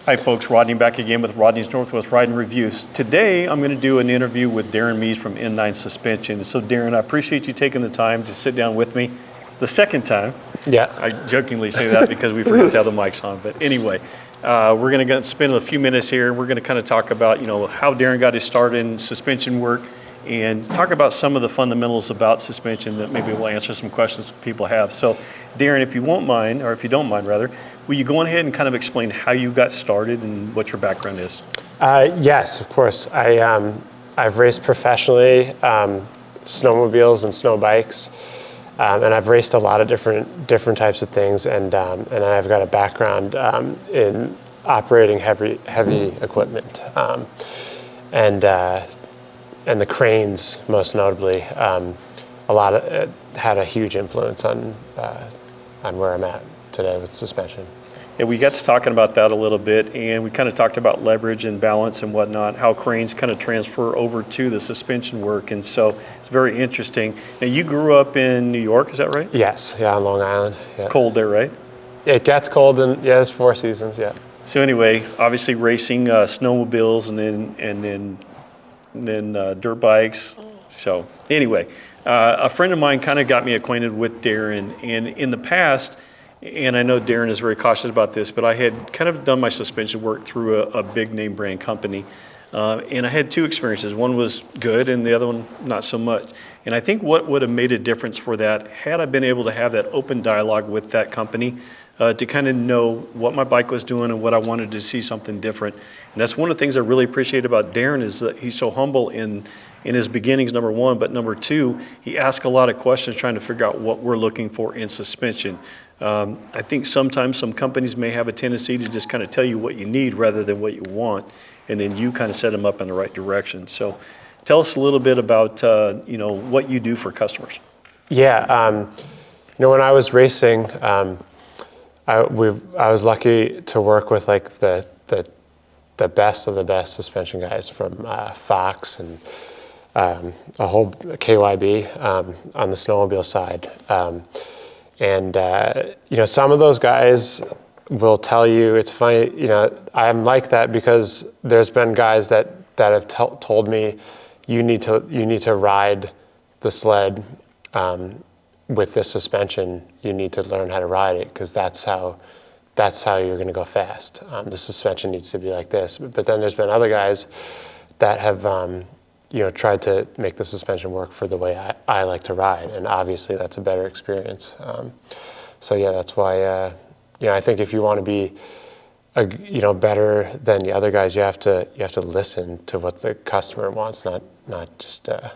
Hi folks, Rodney back again with Rodney's Northwest Riding Reviews. Today I'm going to do an interview with Darrin Mees from N9 Suspension. So Darrin, I appreciate you taking the time to sit down with me the second time. Yeah. I jokingly say that because we forget to have the mics on. But anyway, we're going to spend a few minutes here. We're going to kind of talk about, how Darrin got his start in suspension work and talk about some of the fundamentals about suspension that maybe will answer some questions people have. So Darrin, if you won't mind, or if you don't mind rather, will you go ahead and kind of explain how you got started and what your background is? Yes, of course. I've raced professionally, snowmobiles and snow bikes, and I've raced a lot of different types of things, and I've got a background in operating heavy equipment, and the cranes most notably. Had a huge influence on where I'm at today with suspension. Yeah, we got to talking about that a little bit, and we kind of talked about leverage and balance and whatnot, how cranes kind of transfer over to the suspension work, and so it's very interesting. Now, you grew up in New York, is that right? Yes, yeah, on Long Island. Yeah. It's cold there, right? It gets cold, and yeah, there's 4 seasons, yeah. So anyway, obviously racing snowmobiles and then dirt bikes. So anyway, a friend of mine kind of got me acquainted with Darrin, and in the past, and I know Darrin is very cautious about this, but I had kind of done my suspension work through a big name brand company. And I had 2 experiences. One was good and the other one not so much. And I think what would have made a difference for that, had I been able to have that open dialogue with that company to kind of know what my bike was doing and what I wanted to see something different. And that's one of the things I really appreciate about Darrin, is that he's so humble in his beginnings, number one, but number 2, he asks a lot of questions trying to figure out what we're looking for in suspension. I think sometimes some companies may have a tendency to just kind of tell you what you need rather than what you want, and then you kind of set them up in the right direction. So tell us a little bit about what you do for customers. Yeah, when I was racing, I was lucky to work with like the best of the best suspension guys from Fox and a whole KYB on the snowmobile side. Some of those guys will tell you, it's funny, I'm like that because there's been guys that have told me you need to ride the sled with this suspension. You need to learn how to ride it because that's how you're going to go fast. The suspension needs to be like this. But then there's been other guys that have tried to make the suspension work for the way I like to ride, and obviously that's a better experience. So yeah, that's why I think if you want to be better than the other guys, you have to listen to what the customer wants, not just tell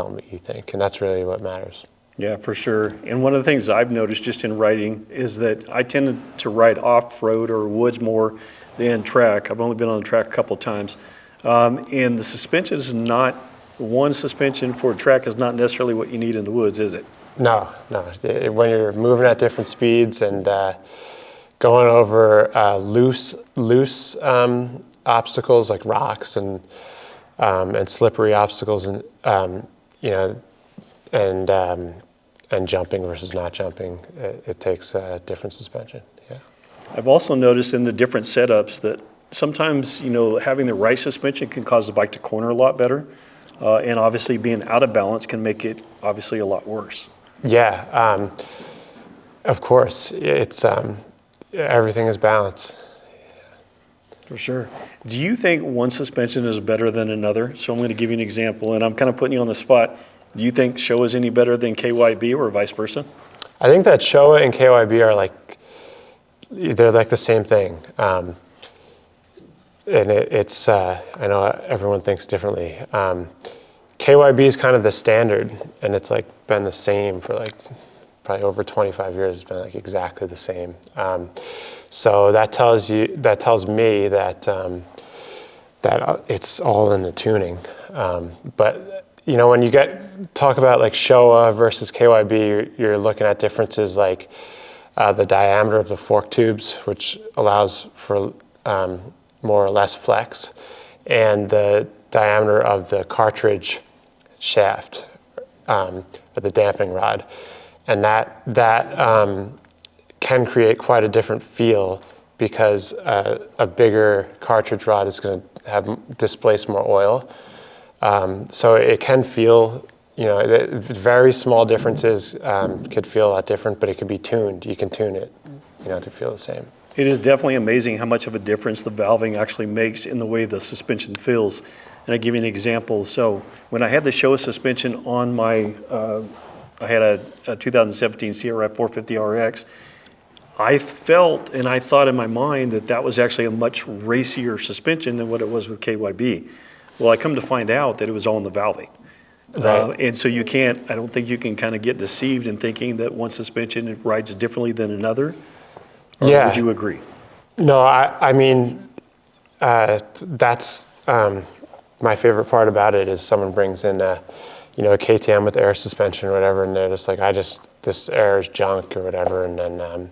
them what you think, and that's really what matters. Yeah, for sure. And one of the things I've noticed just in riding is that I tend to ride off-road or woods more than track. I've only been on the track a couple of times. And the suspension is not, one suspension for a track is not necessarily what you need in the woods, is it? No. When you're moving at different speeds and going over loose obstacles like rocks and slippery obstacles, and jumping versus not jumping, it takes a different suspension. Yeah. I've also noticed in the different setups that sometimes, having the right suspension can cause the bike to corner a lot better. And obviously being out of balance can make it obviously a lot worse. Yeah, of course. It's everything is balance. For sure. Do you think one suspension is better than another? So I'm going to give you an example, and I'm kind of putting you on the spot. Do you think Showa is any better than KYB or vice versa? I think that Showa and KYB are they're like the same thing. And it's I know everyone thinks differently. KYB is kind of the standard, and it's been the same for probably over 25 years. It's been exactly the same. So that tells me that it's all in the tuning. But when you talk about Showa versus KYB, you're looking at differences like the diameter of the fork tubes, which allows for more or less flex, and the diameter of the cartridge shaft, or the damping rod, and that can create quite a different feel because a bigger cartridge rod is going to have displace more oil. So it can feel, very small differences could feel a lot different, but it could be tuned. You can tune it, to feel the same. It is definitely amazing how much of a difference the valving actually makes in the way the suspension feels. And I'll give you an example. So when I had the Showa suspension on my, I had a 2017 CRI 450 RX, I felt and I thought in my mind that that was actually a much racier suspension than what it was with KYB. Well, I come to find out that it was all in the valving. Right. And so I don't think you can kind of get deceived in thinking that one suspension rides differently than another. Or Yeah. would you agree? No, I mean, that's my favorite part about it is someone brings in a KTM with air suspension or whatever, and they're just like, this air is junk or whatever, and then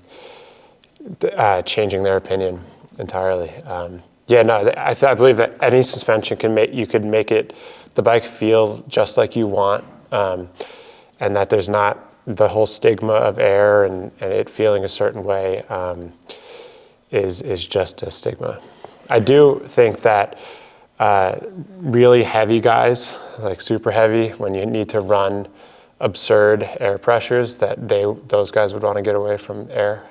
changing their opinion entirely. I believe that any suspension you could make the bike feel just like you want, and that there's not the whole stigma of air and it feeling a certain way is just a stigma. I do think that really heavy guys, like super heavy, when you need to run absurd air pressures, that those guys would want to get away from air.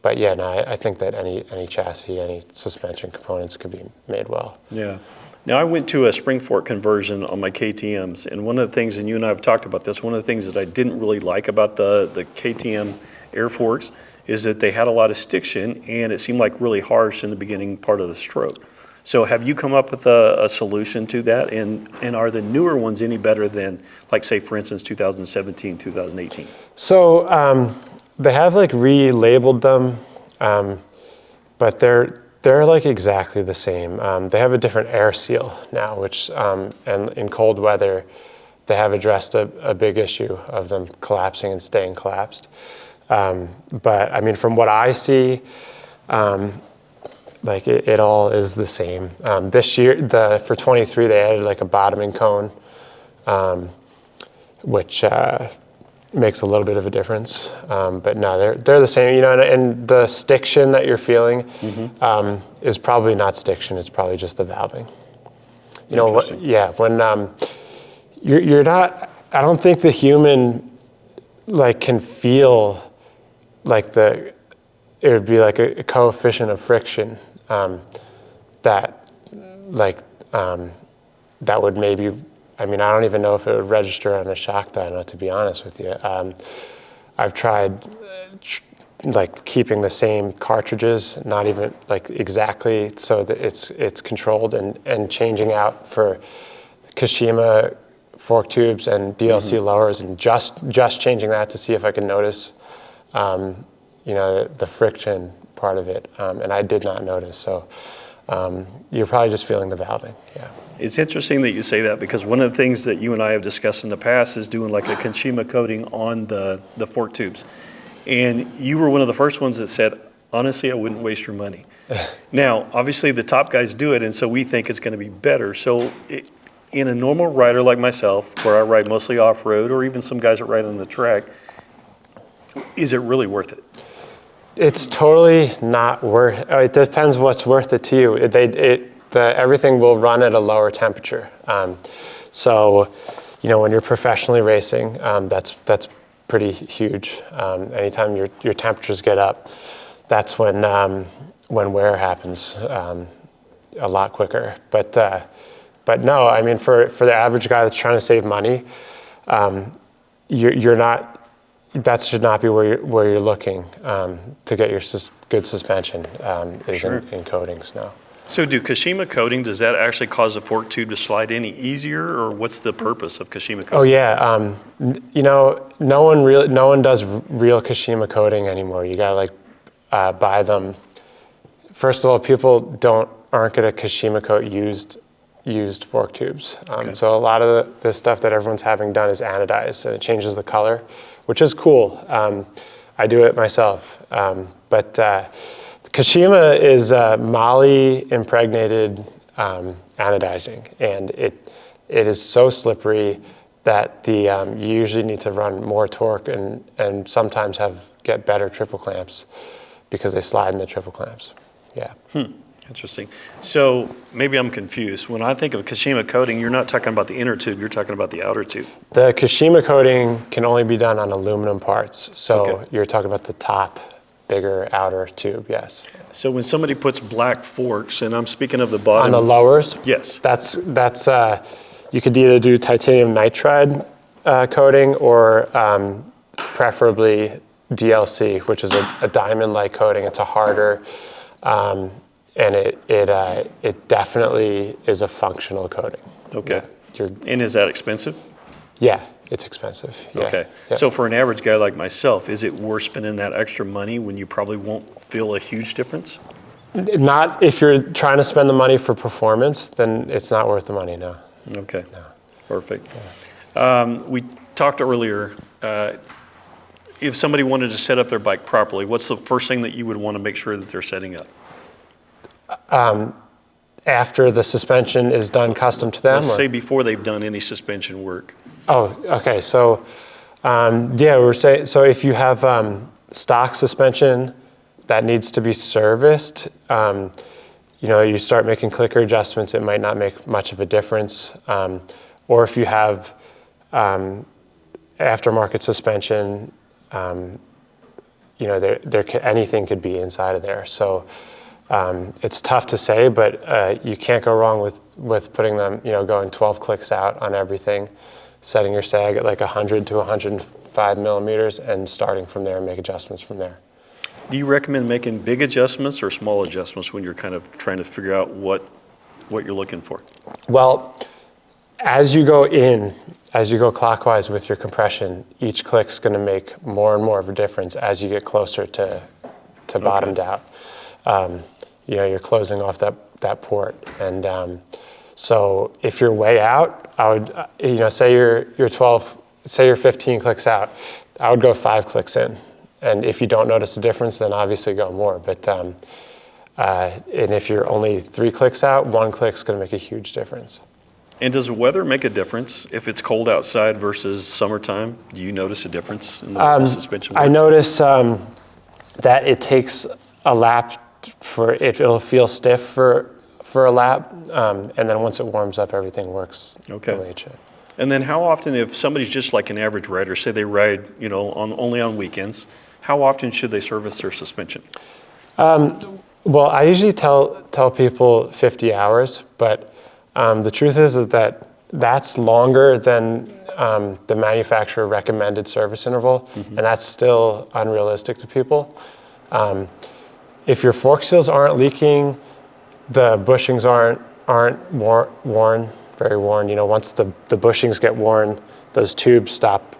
But yeah, no, I think that any chassis, any suspension components could be made well. Yeah. Now, I went to a spring fork conversion on my KTMs, and one of the things, and you and I have talked about this, one of the things that I didn't really like about the KTM air forks is that they had a lot of stiction, and it seemed like really harsh in the beginning part of the stroke. So have you come up with a solution to that, and are the newer ones any better than, like, say, for instance, 2017, 2018? So they have like relabeled them, but they're like exactly the same. They have a different air seal now, which and in cold weather, they have addressed a big issue of them collapsing and staying collapsed. But I mean, from what I see, like it all is the same. This year, for 23, they added like a bottoming cone, which makes a little bit of a difference. But no, they're the same. And the stiction that you're feeling is probably not stiction. It's probably just the valving. When you're not. I don't think the human can feel like it would be like a coefficient of friction that would maybe, I mean, I don't even know if it would register on a shock dyno, to be honest with you. I've tried keeping the same cartridges, not even exactly so that it's controlled, and changing out for Kashima fork tubes and DLC lowers, and just changing that to see if I can notice the friction part of it, and I did not notice. So you're probably just feeling the valving. Yeah. It's interesting that you say that, because one of the things that you and I have discussed in the past is doing like a Kashima coating on the fork tubes. And you were one of the first ones that said, honestly, I wouldn't waste your money. Now, obviously the top guys do it, and so we think it's going to be better. So in a normal rider like myself, where I ride mostly off-road, or even some guys that ride on the track, is it really worth it? It's totally not worth. It depends what's worth it to you. Everything will run at a lower temperature. So, when you're professionally racing, that's pretty huge. Anytime your temperatures get up, that's when wear happens a lot quicker. But no, I mean, for the average guy that's trying to save money, you're not. That should not be where you're looking to get your good suspension is Sure. in coatings now. So do Kashima coating, does that actually cause the fork tube to slide any easier, or what's the purpose of Kashima coating? Oh yeah, no one does real Kashima coating anymore. You gotta buy them. First of all, people aren't gonna Kashima coat used fork tubes. Okay. So a lot of the stuff that everyone's having done is anodized, and it changes the color, which is cool. I do it myself, but Kashima is moly impregnated anodizing, and it is so slippery that you usually need to run more torque and sometimes get better triple clamps because they slide in the triple clamps. Yeah. Interesting. So maybe I'm confused. When I think of Kashima coating, you're not talking about the inner tube, you're talking about the outer tube. The Kashima coating can only be done on aluminum parts. So Okay. you're talking about the top, bigger outer tube, yes. So when somebody puts black forks, and I'm speaking of the On bottom. the lowers, Yes. that's you could either do titanium nitride coating or preferably DLC, which is a diamond-like coating. It's a harder, and it definitely is a functional coating. Okay. Yeah, And is that expensive? yeah, it's expensive. Yeah. Okay. Yeah. So for an average guy like myself, is it worth spending that extra money when you probably won't feel a huge difference? Not if you're trying to spend the money for performance, then it's not worth the money, no. Okay. Perfect. We talked earlier, if somebody wanted to set up their bike properly, what's the first thing that you would want to make sure that they're setting up? After the suspension is done custom to them? Let's or- say before they've done any suspension work. Oh, okay. So, yeah, we're saying, so if you have stock suspension that needs to be serviced, you start making clicker adjustments, it might not make much of a difference. Or if you have aftermarket suspension, anything could be inside of there. So it's tough to say, but you can't go wrong with putting them, going 12 clicks out on everything, setting your sag at like 100 to 105 millimeters, and starting from there and make adjustments from there. Do you recommend making big adjustments or small adjustments when you're kind of trying to figure out what you're looking for? Well, as you go clockwise with your compression, each click's going to make more and more of a difference as you get closer to bottomed out. You're closing off that port, and so if you're way out, I would, say you're 12, say you're 15 clicks out, I would go 5 clicks in, and if you don't notice a difference, then obviously go more. But and if you're only 3 clicks out, 1 click's going to make a huge difference. And does the weather make a difference if it's cold outside versus summertime? Do you notice a difference in the suspension? I notice that it takes a lap it'll feel stiff for a lap, and then once it warms up, everything works the way it should. And then how often, if somebody's just like an average rider, say they ride, only on weekends, how often should they service their suspension? Well, I usually tell people 50 hours, but the truth is that that's longer than the manufacturer recommended service interval, and that's still unrealistic to people. If your fork seals aren't leaking, the bushings aren't very worn. Once the bushings get worn, those tubes stop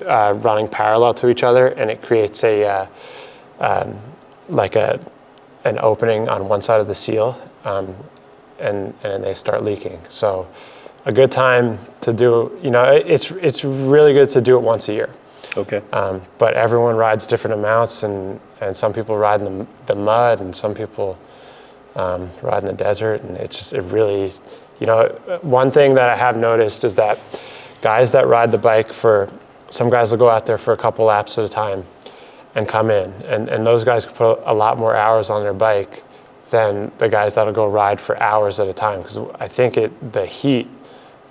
running parallel to each other, and it creates an opening on one side of the seal, and they start leaking. So a good time to do, it's really good to do it once a year. Okay. But everyone rides different amounts, and some people ride in the mud, and some people ride in the desert, and it really, one thing that I have noticed is that guys that ride the bike some guys will go out there for a couple laps at a time and come in, and those guys can put a lot more hours on their bike than the guys that'll go ride for hours at a time, because I think the heat,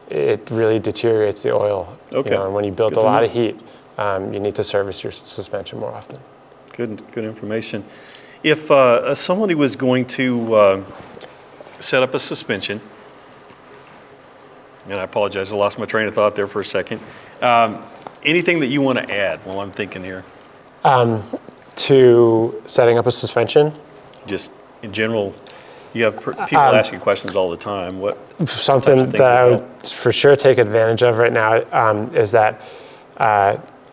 it really deteriorates the oil. Okay. And when you build a lot of heat, you need to service your suspension more often. Good information. If somebody was going to set up a suspension, and I apologize, I lost my train of thought there for a second. Anything that you want to add while I'm thinking here? To setting up a suspension? Just in general, you have people ask you questions all the time. Something that I would for sure take advantage of right now is that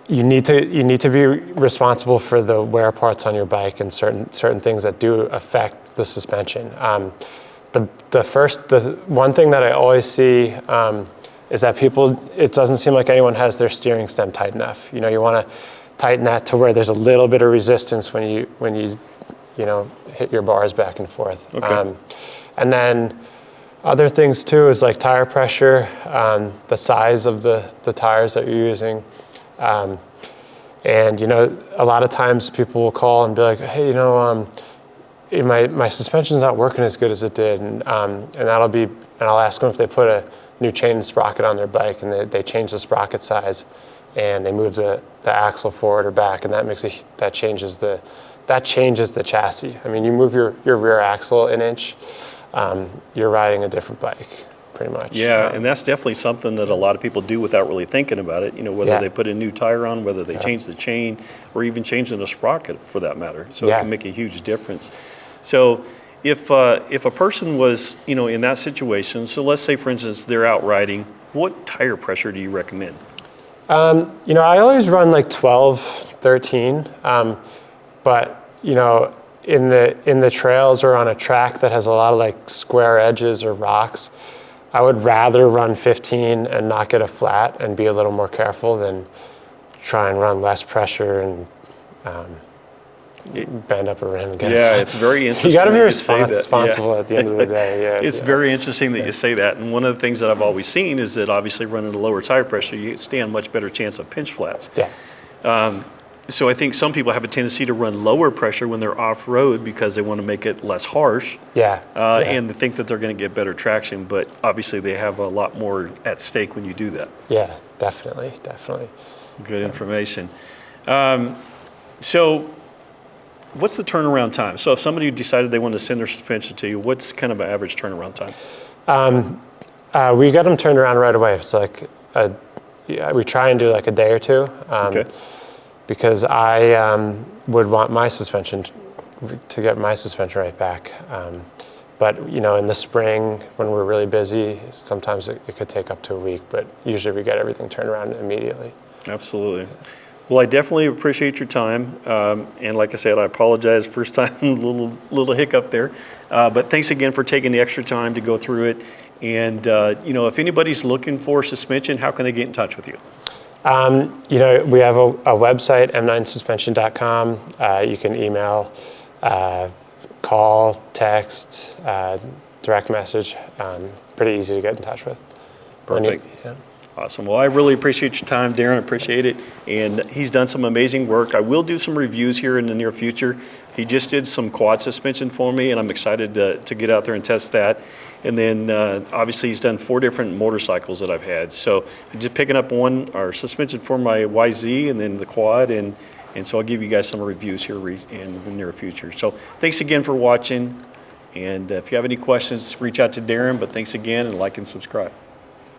you need to be responsible for the wear parts on your bike and certain things that do affect the suspension. The one thing that I always see is that it doesn't seem like anyone has their steering stem tight enough. You want to tighten that to where there's a little bit of resistance when you hit your bars back and forth. Okay. And then other things too is like tire pressure, the size of the tires that you're using. And a lot of times people will call and be like, hey, my suspension's not working as good as it did, and I'll ask them if they put a new chain and sprocket on their bike, and they change the sprocket size, and they move the axle forward or back, and that changes the chassis. I mean, you move your rear axle an inch, you're riding a different bike, pretty much. Yeah, and that's definitely something that a lot of people do without really thinking about it. Whether they put a new tire on, whether they change the chain, or even changing the sprocket for that matter. So it can make a huge difference. So if a person was, in that situation, so let's say, for instance, they're out riding, what tire pressure do you recommend? I always run like 12, 13, but in the trails or on a track that has a lot of like square edges or rocks, I would rather run 15 and not get a flat and be a little more careful than try and run less pressure and bend up a rim and get a flat. It's very interesting. You got to be responsible at the end of the day. Yeah, it's very interesting that you say that. And one of the things that I've always seen is that obviously running a lower tire pressure, you stand much better chance of pinch flats. Yeah. So I think some people have a tendency to run lower pressure when they're off-road because they want to make it less harsh. And they think that they're going to get better traction, but obviously they have a lot more at stake when you do that. Yeah, definitely. Good information. So what's the turnaround time? So if somebody decided they wanted to send their suspension to you, what's kind of an average turnaround time? We get them turned around right away. It's like we try and do like a day or two. Okay. Because I would want my suspension to get my suspension right back. But in the spring when we're really busy, sometimes it could take up to a week, but usually we get everything turned around immediately. Absolutely. Well, I definitely appreciate your time. And like I said, I apologize, first time, little hiccup there. But thanks again for taking the extra time to go through it. And if anybody's looking for suspension, how can they get in touch with you? We have a website, m9suspension.com. You can email, call, text, direct message. Pretty easy to get in touch with. Perfect. Awesome. Well, I really appreciate your time, Darrin. I appreciate it. And he's done some amazing work. I will do some reviews here in the near future. He just did some quad suspension for me, and I'm excited to get out there and test that. And then obviously he's done 4 different motorcycles that I've had. So I'm just picking up suspension for my YZ and then the quad. And so I'll give you guys some reviews here in the near future. So thanks again for watching. And if you have any questions, reach out to Darrin. But thanks again, and like and subscribe.